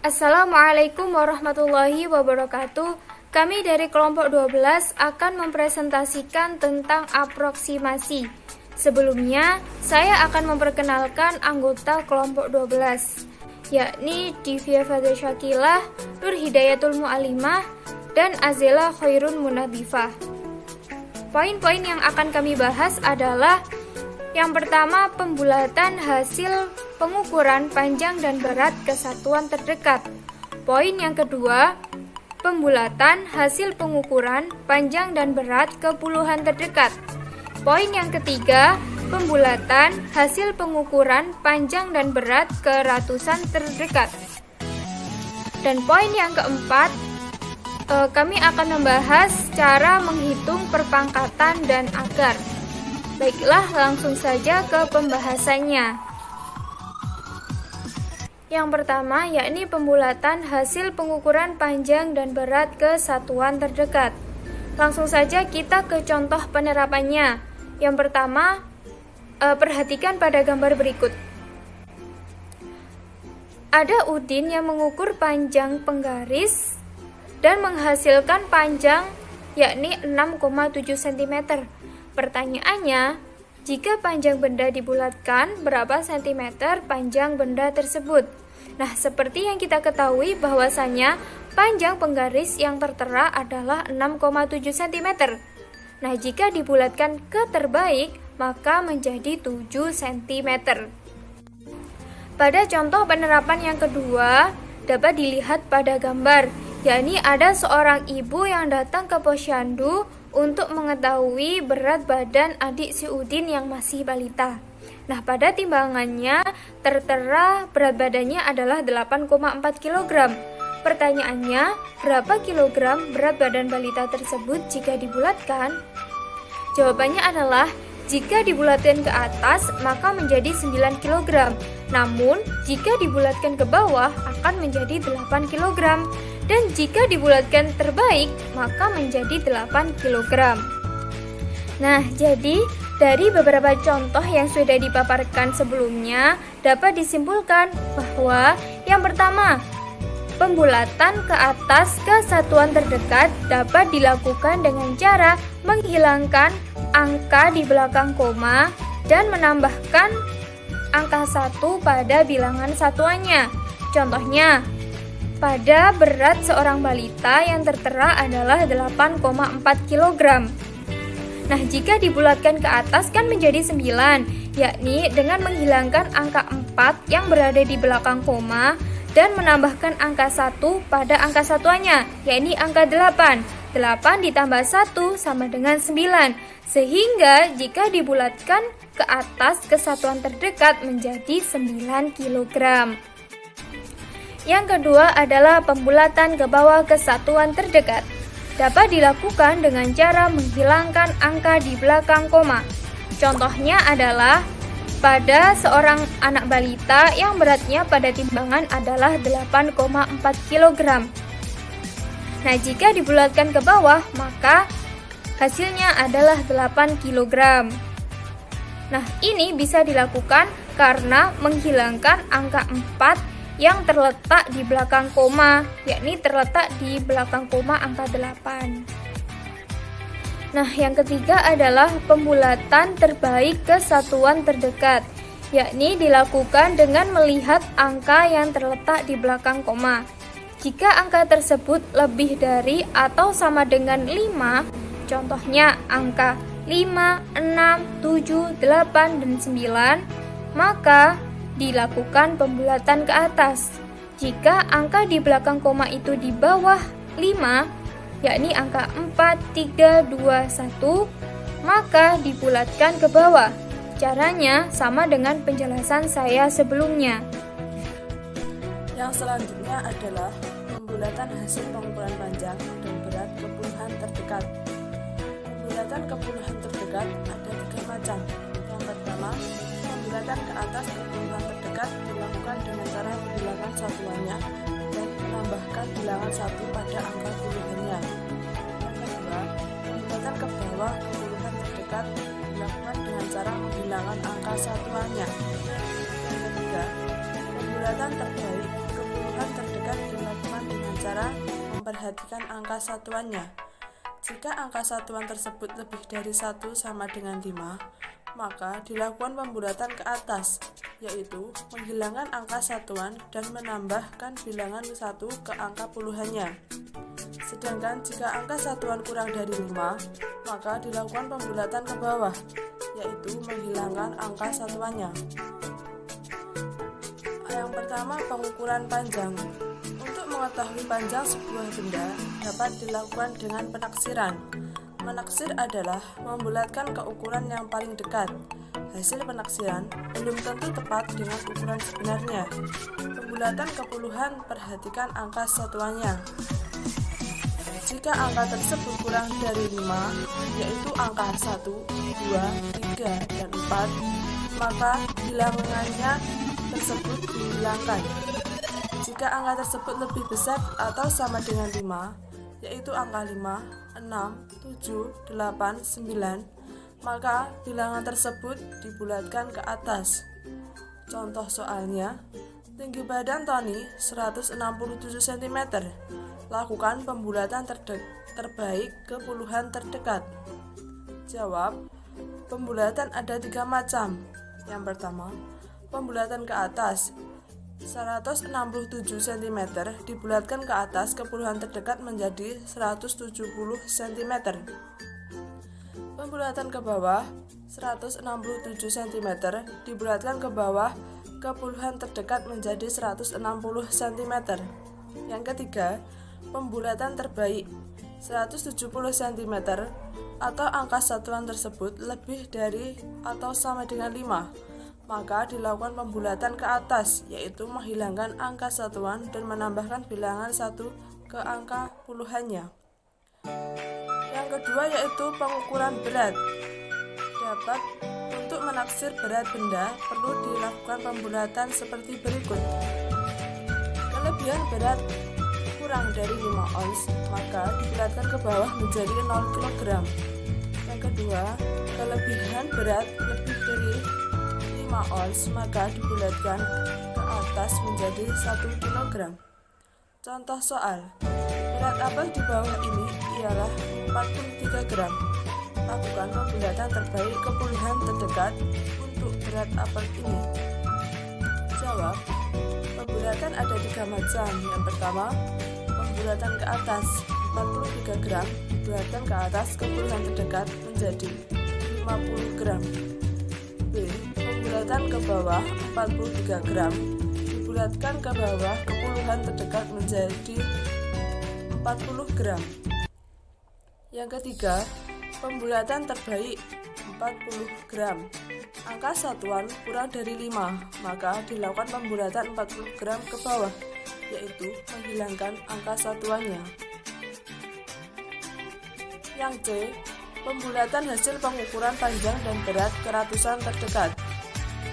Assalamualaikum warahmatullahi wabarakatuh. Kami dari kelompok 12 akan mempresentasikan tentang aproksimasi. Sebelumnya, saya akan memperkenalkan anggota kelompok 12, yakni Divya Fadil Syakilah, Nur Hidayatul Mu'alimah, dan Azela Khairun Munadifah. Poin-poin yang akan kami bahas adalah yang pertama, pembulatan hasil pengukuran panjang dan berat kesatuan terdekat. Poin yang kedua, pembulatan hasil pengukuran panjang dan berat ke puluhan terdekat. Poin yang ketiga, pembulatan hasil pengukuran panjang dan berat ke ratusan terdekat. Dan poin yang keempat, kami akan membahas cara menghitung perpangkatan dan akar. Baiklah, langsung saja ke pembahasannya. Yang pertama, yakni pembulatan hasil pengukuran panjang dan berat ke satuan terdekat. Langsung saja kita ke contoh penerapannya. Yang pertama, perhatikan pada gambar berikut. Ada Udin yang mengukur panjang penggaris dan menghasilkan panjang yakni 6,7 cm. Pertanyaannya, jika panjang benda dibulatkan, berapa sentimeter panjang benda tersebut? Nah, seperti yang kita ketahui bahwasannya panjang penggaris yang tertera adalah 6,7 cm. Nah, jika dibulatkan ke terbaik, maka menjadi 7 cm. Pada contoh penerapan yang kedua, dapat dilihat pada gambar, yakni ada seorang ibu yang datang ke posyandu untuk mengetahui berat badan adik si Udin yang masih balita. Nah, pada timbangannya tertera berat badannya adalah 8,4 kg. Pertanyaannya, berapa kilogram berat badan balita tersebut jika dibulatkan? Jawabannya adalah, jika dibulatkan ke atas maka menjadi 9 kg. Namun, jika dibulatkan ke bawah akan menjadi 8 kg. Dan jika dibulatkan terbaik, maka menjadi 8 kg. Nah, jadi dari beberapa contoh yang sudah dipaparkan sebelumnya, dapat disimpulkan bahwa yang pertama, pembulatan ke atas ke satuan terdekat dapat dilakukan dengan cara menghilangkan angka di belakang koma dan menambahkan angka 1 pada bilangan satuannya. Contohnya, pada berat seorang balita yang tertera adalah 8,4 kg. Nah, jika dibulatkan ke atas kan menjadi 9, yakni dengan menghilangkan angka 4 yang berada di belakang koma dan menambahkan angka 1 pada angka satuannya, yakni angka 8. 8 ditambah 1 sama dengan 9. Sehingga jika dibulatkan ke atas ke satuan terdekat menjadi 9 kg. Yang kedua adalah pembulatan ke bawah ke satuan terdekat. Dapat dilakukan dengan cara menghilangkan angka di belakang koma. Contohnya adalah pada seorang anak balita yang beratnya pada timbangan adalah 8,4 kg. Nah, jika dibulatkan ke bawah, maka hasilnya adalah 8 kg. Nah, ini bisa dilakukan karena menghilangkan angka 4 yang terletak di belakang koma, yakni terletak di belakang koma angka 8. Nah, yang ketiga adalah pembulatan terbaik ke satuan terdekat, yakni dilakukan dengan melihat angka yang terletak di belakang koma. Jika angka tersebut lebih dari atau sama dengan 5, contohnya angka 5, 6, 7, 8, dan 9, maka dilakukan pembulatan ke atas. Jika angka di belakang koma itu di bawah 5, yakni angka 4, 3, 2, 1, maka dibulatkan ke bawah. Caranya sama dengan penjelasan saya sebelumnya. Yang selanjutnya adalah pembulatan hasil pengukuran panjang dan berat ke puluhan terdekat. Pembulatan ke puluhan terdekat ada 3 macam. Yang pertama, pembulatan ke atas ke puluhan terdekat dilakukan dengan cara menghilangkan satuannya dan menambahkan bilangan 1 pada angka puluhannya. Yang kedua, pembulatan ke bawah ke puluhan terdekat dilakukan dengan cara menghilangkan angka satuannya. Yang ketiga, pembulatan terbaik ke puluhan terdekat cara memperhatikan angka satuannya. Jika angka satuan tersebut lebih dari 1 sama dengan 5, maka dilakukan pembulatan ke atas, yaitu menghilangkan angka satuan dan menambahkan bilangan 1 ke angka puluhannya. Sedangkan jika angka satuan kurang dari 5, maka dilakukan pembulatan ke bawah, yaitu menghilangkan angka satuannya. Yang pertama, pengukuran panjang. Untuk mengetahui panjang sebuah benda dapat dilakukan dengan penaksiran. Menaksir adalah membulatkan ke ukuran yang paling dekat. Hasil penaksiran belum tentu tepat dengan ukuran sebenarnya. Pembulatan ke puluhan, perhatikan angka satuannya. Jika angka tersebut kurang dari 5, yaitu angka 1, 2, 3, dan 4, maka bilangannya tersebut dihilangkan. Jika angka tersebut lebih besar atau sama dengan 5, yaitu angka 5, 6, 7, 8, 9, maka bilangan tersebut dibulatkan ke atas. Contoh soalnya, tinggi badan Tony 167 cm. Lakukan pembulatan terbaik ke puluhan terdekat. Jawab, pembulatan ada 3 macam. Yang pertama, pembulatan ke atas. 167 cm dibulatkan ke atas ke puluhan terdekat menjadi 170 cm. Pembulatan ke bawah. 167 cm dibulatkan ke bawah ke puluhan terdekat menjadi 160 cm. Yang ketiga, pembulatan terbaik. 170 cm atau angka satuan tersebut lebih dari atau sama dengan 5, maka dilakukan pembulatan ke atas, yaitu menghilangkan angka satuan dan menambahkan bilangan 1 ke angka puluhannya. Yang kedua yaitu pengukuran berat. Untuk menaksir berat benda perlu dilakukan pembulatan seperti berikut. Kelebihan berat kurang dari 5 ons, maka dibulatkan ke bawah menjadi 0 kg. Yang kedua, kelebihan berat lebih dari 5 ons, maka dibulatkan ke atas menjadi 1 kg. Contoh soal, berat apel di bawah ini ialah 43 gram. Lakukan pembulatan terbaik ke puluhan terdekat untuk berat apel ini. Jawab, pembulatan ada 3 macam. Yang pertama, pembulatan ke atas. 43 gram dibulatkan ke atas ke puluhan terdekat menjadi 50 gram. B. Pembulatan ke bawah. 43 gram dibulatkan ke bawah ke puluhan terdekat menjadi 40 gram. Yang ketiga, pembulatan terbaik. 40 gram. Angka satuan kurang dari 5, maka dilakukan pembulatan 40 gram ke bawah, yaitu menghilangkan angka satuannya. Yang C, pembulatan hasil pengukuran panjang dan berat ke ratusan terdekat.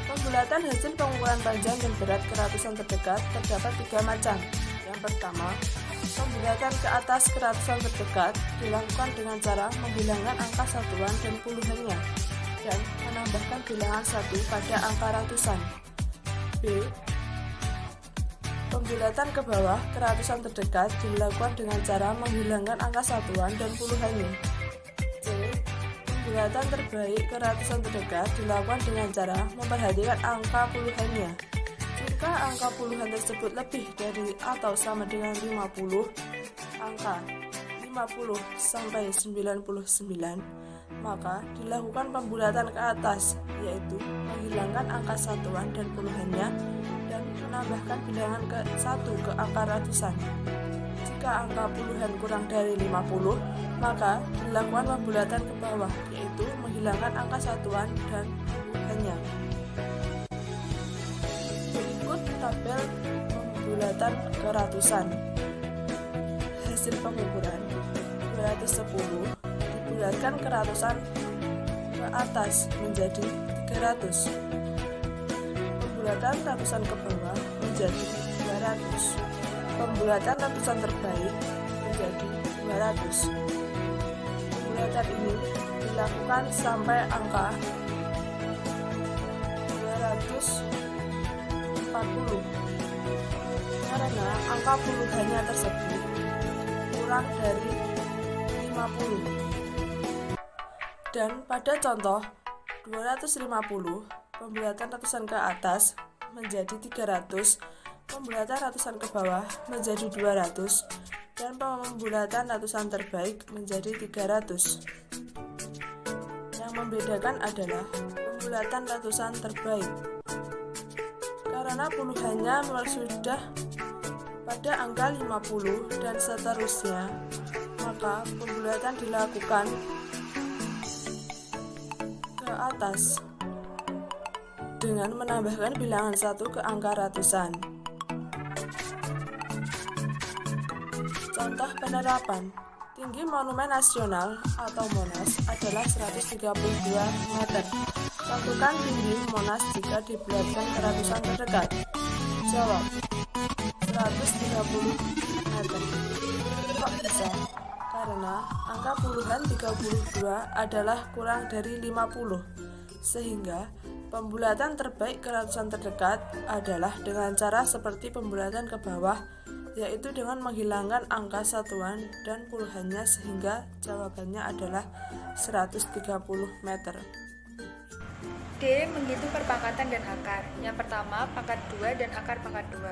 Pembulatan hasil pengukuran panjang dan berat ke ratusan terdekat terdapat 3 macam. Yang pertama, pembulatan ke atas ke ratusan terdekat dilakukan dengan cara menghilangkan angka satuan dan puluhannya dan menambahkan bilangan 1 pada angka ratusan. B. Pembulatan ke bawah ke ratusan terdekat dilakukan dengan cara menghilangkan angka satuan dan puluhannya. C. Pembulatan terbaik ke ratusan terdekat dilakukan dengan cara memperhatikan angka puluhannya. Jika angka puluhan tersebut lebih dari atau sama dengan 50, angka 50 sampai 99, maka dilakukan pembulatan ke atas, yaitu menghilangkan angka satuan dan puluhannya dan menambahkan bilangan ke 1 ke angka ratusan. Jika angka puluhan kurang dari 50, maka dilakukan pembulatan ke bawah, yaitu menghilangkan angka satuan dan puluhannya. Berikut tabel pembulatan ke ratusan. Hasil pengukuran 210 dibulatkan ke ratusan ke atas menjadi 300. Pembulatan ratusan ke bawah menjadi 200. Pembulatan ratusan terbaik menjadi 200. Pembulatan ini dilakukan sampai angka 240. Karena angka puluhannya tersebut kurang dari 50. Dan pada contoh 250, pembulatan ratusan ke atas menjadi 300, pembulatan ratusan ke bawah menjadi 200, dan pembulatan ratusan terbaik menjadi 300. Yang membedakan adalah pembulatan ratusan terbaik. Karena puluhannya sudah pada angka 50 dan seterusnya, maka pembulatan dilakukan ke atas dengan menambahkan bilangan 1 ke angka ratusan. Contoh penerapan. Tinggi Monumen Nasional atau Monas adalah 132 meter. Tentukan tinggi Monas jika dibulatkan ke ratusan terdekat. Jawab, 130 meter. Kok bisa? Karena angka puluhan 32 adalah kurang dari 50, sehingga pembulatan terbaik ke ratusan terdekat adalah dengan cara seperti pembulatan ke bawah, yaitu dengan menghilangkan angka satuan dan puluhannya, sehingga jawabannya adalah 130 meter. D. Menghitung perpangkatan dan akar. Yang pertama, pangkat 2 dan akar pangkat 2.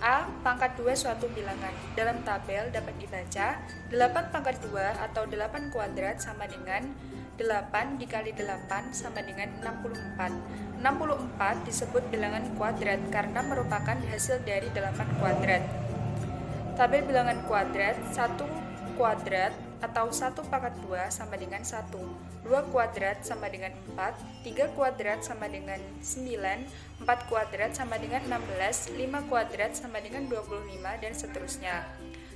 A. Pangkat 2 suatu bilangan. Dalam tabel dapat dibaca 8 pangkat 2 atau 8 kuadrat sama dengan 8 dikali 8 sama dengan 64. 64 disebut bilangan kuadrat karena merupakan hasil dari 8 kuadrat. Tabel bilangan kuadrat, 1 kuadrat atau 1 pangkat 2 sama dengan 1, 2 kuadrat sama dengan 4, 3 kuadrat sama dengan 9, 4 kuadrat sama dengan 16, 5 kuadrat sama dengan 25, dan seterusnya.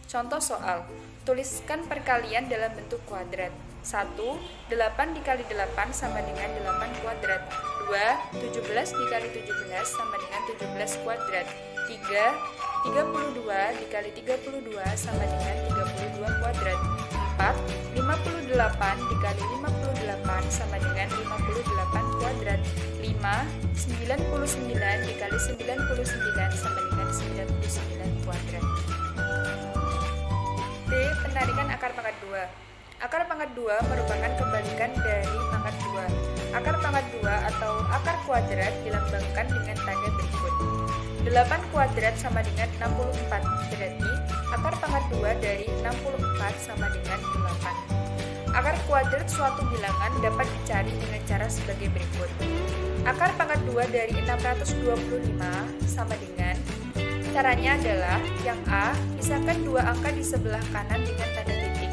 Contoh soal, tuliskan perkalian dalam bentuk kuadrat. 1. 8 dikali 8 sama dengan 8 kuadrat. 2. 17 dikali 17 sama dengan 17 kuadrat. 3. 32 dikali 32 sama dengan 32 kuadrat. 4. 58 dikali 58 sama dengan 58 kuadrat. 5. 99 dikali 99 sama dengan 99 kuadrat. D. Penarikan akar pangkat 2. Akar pangkat 2 merupakan kebalikan dari pangkat 2. Akar pangkat 2 atau akar kuadrat dilambangkan dengan tanda berikut. 8 kuadrat sama dengan 64, berarti akar pangkat 2 dari 64 sama dengan 8. Akar kuadrat suatu bilangan dapat dicari dengan cara sebagai berikut. Akar pangkat 2 dari 625 sama dengan, caranya adalah yang A, pisahkan dua angka di sebelah kanan dengan tanda titik,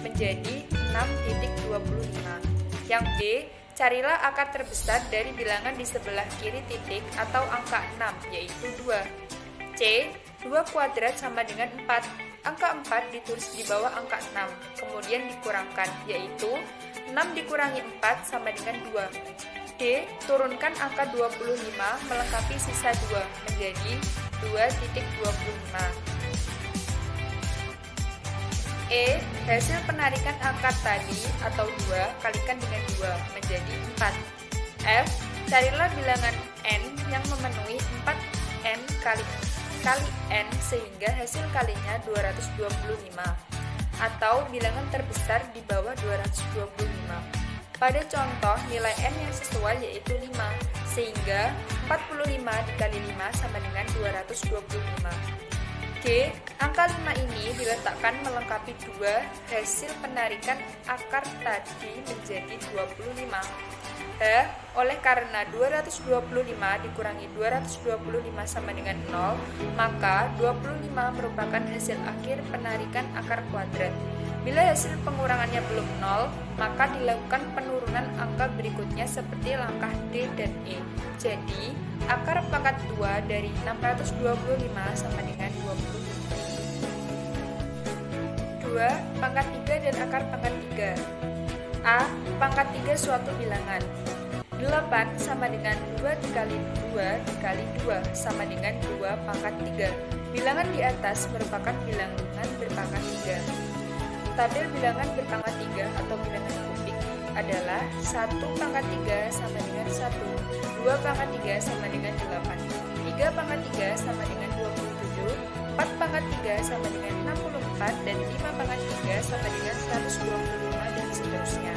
menjadi 6,25. Yang B, carilah akar terbesar dari bilangan di sebelah kiri titik atau angka 6, yaitu 2. C. 2 kuadrat sama dengan 4. Angka 4 ditulis di bawah angka 6, kemudian dikurangkan, yaitu 6 dikurangi 4 sama dengan 2. D. Turunkan angka 25 melengkapi sisa 2, menjadi 2,25. E. Hasil penarikan akar tadi atau 2 kalikan dengan 2 menjadi 4. F. Carilah bilangan n yang memenuhi 4n kali n sehingga hasil kalinya 225 atau bilangan terbesar di bawah 225. Pada contoh nilai n yang sesuai yaitu 5, sehingga 45 dikali 5 sama dengan 225. G. Angka 5 ini diletakkan melengkapi 2 hasil penarikan akar tadi menjadi 25. H. Oleh karena 225 dikurangi 225 sama dengan 0, maka 25 merupakan hasil akhir penarikan akar kuadrat. Bila hasil pengurangannya belum 0, maka dilakukan penurunan angka berikutnya seperti langkah D dan E. Jadi, akar pangkat 2 dari 625 sama dengan 25. 2. Pangkat 3 dan akar pangkat 3. A. Pangkat 3 suatu bilangan. 8 sama dengan 2 dikali 2 dikali 2 sama dengan 2 pangkat 3. Bilangan di atas merupakan bilangan berpangkat 3. Tabel bilangan berpangkat 3 atau bilangan kubik adalah 1 pangkat 3 sama dengan 1, 2 pangkat 3 sama dengan 8, 3 pangkat 3 sama dengan 27, 4 pangkat 3 sama dengan 64 dan 5 pangkat 3 sama dengan 125 dan seterusnya.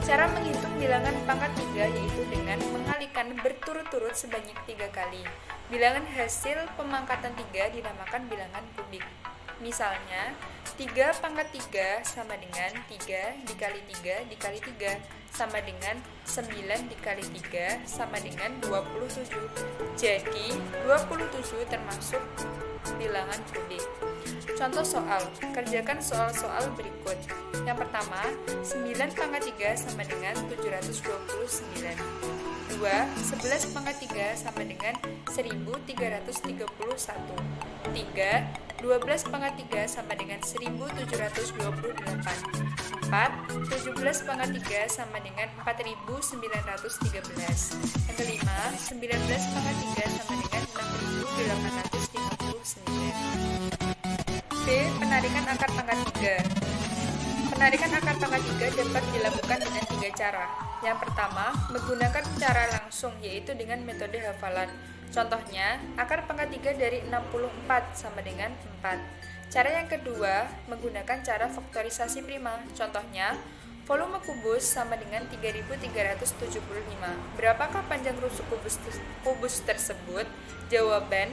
Cara menghitung bilangan pangkat 3 yaitu dengan mengalikan berturut-turut sebanyak 3 kali. Bilangan hasil pemangkatan 3 dinamakan bilangan kubik. Misalnya, 3 pangkat 3 sama dengan 3 dikali 3 dikali 3 sama dengan 9 dikali 3 sama dengan 27. Jadi, 27 termasuk bilangan kubik. Contoh soal, kerjakan soal-soal berikut. Yang pertama, 9 pangkat 3 sama dengan 729. 2, 11 pangkat 3 sama dengan 1331. 3, 12 pangkat 3 sama dengan 1728. 4, 17 pangkat 3 sama dengan 4913. Yang kelima, 19 pangkat 3 sama dengan 6859. B. Penarikan akar pangkat 3. Penarikan akar pangkat 3 dapat dilakukan dengan 3 cara. Yang pertama, menggunakan cara langsung, yaitu dengan metode hafalan. Contohnya, akar pangkat 3 dari 64 sama dengan 4. Cara yang kedua, menggunakan cara faktorisasi prima. Contohnya, volume kubus sama dengan 3375. Berapakah panjang rusuk kubus tersebut? Jawaban,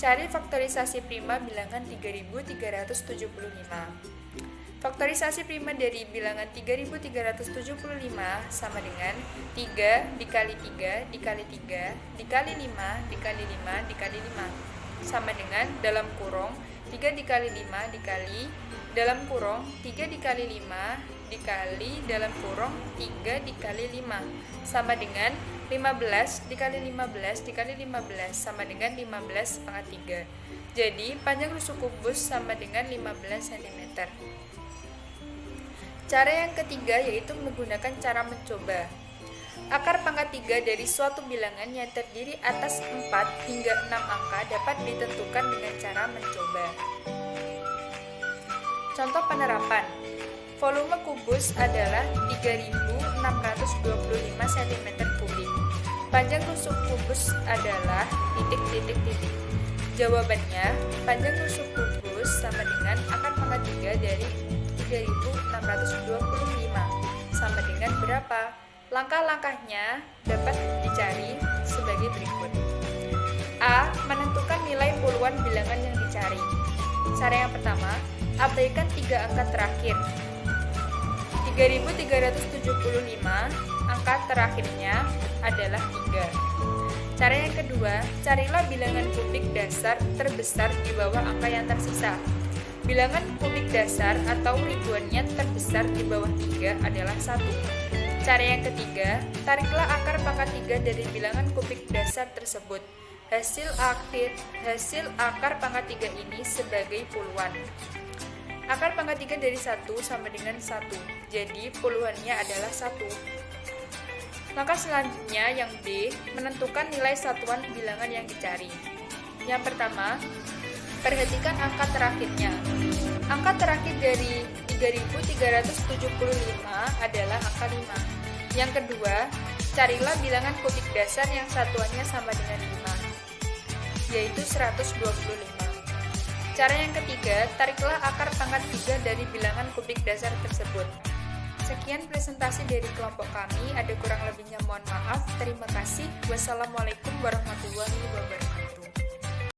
cari faktorisasi prima bilangan 3375. Faktorisasi prima dari bilangan 3375 sama dengan 3 dikali 3 dikali 3 dikali 5 dikali 5 dikali 5 sama dengan dalam kurung 3 dikali 5 dikali dalam kurung 3 dikali 5 dikali dalam kurung 3 dikali 5 sama dengan 15 dikali 15 dikali 15 sama dengan 15 pangkat 3. Jadi panjang rusuk kubus sama dengan 15 cm. Cara yang ketiga yaitu menggunakan cara mencoba. Akar pangkat 3 dari suatu bilangan yang terdiri atas 4 hingga 6 angka dapat ditentukan dengan cara mencoba. Contoh penerapan. Volume kubus adalah 3625 cm3. Panjang rusuk kubus adalah titik. Jawabannya, panjang rusuk kubus sama dengan akar pangkat 3 dari 3625 sama dengan berapa? Langkah-langkahnya dapat dicari sebagai berikut. A. Menentukan nilai puluhan bilangan yang dicari. Cara yang pertama, abaikan 3 angka terakhir. 3375, angka terakhirnya adalah 3. Cara yang kedua, carilah bilangan kubik dasar terbesar di bawah angka yang tersisa. Bilangan kubik dasar atau ribuannya terbesar di bawah 3 adalah 1. Cara yang ketiga, tariklah akar pangkat 3 dari bilangan kubik dasar tersebut. Hasil akar pangkat 3 ini sebagai puluhan. Akar pangkat 3 dari 1 sama dengan 1, jadi puluhannya adalah 1. Langkah selanjutnya yang B, menentukan nilai satuan bilangan yang dicari. Yang pertama, perhatikan angka terakhirnya. Angka terakhir dari 3375 adalah angka 5. Yang kedua, carilah bilangan kubik dasar yang satuannya sama dengan 5, yaitu 125. Cara yang ketiga, tariklah akar pangkat 3 dari bilangan kubik dasar tersebut. Sekian presentasi dari kelompok kami, ada kurang lebihnya mohon maaf. Terima kasih. Wassalamualaikum warahmatullahi wabarakatuh.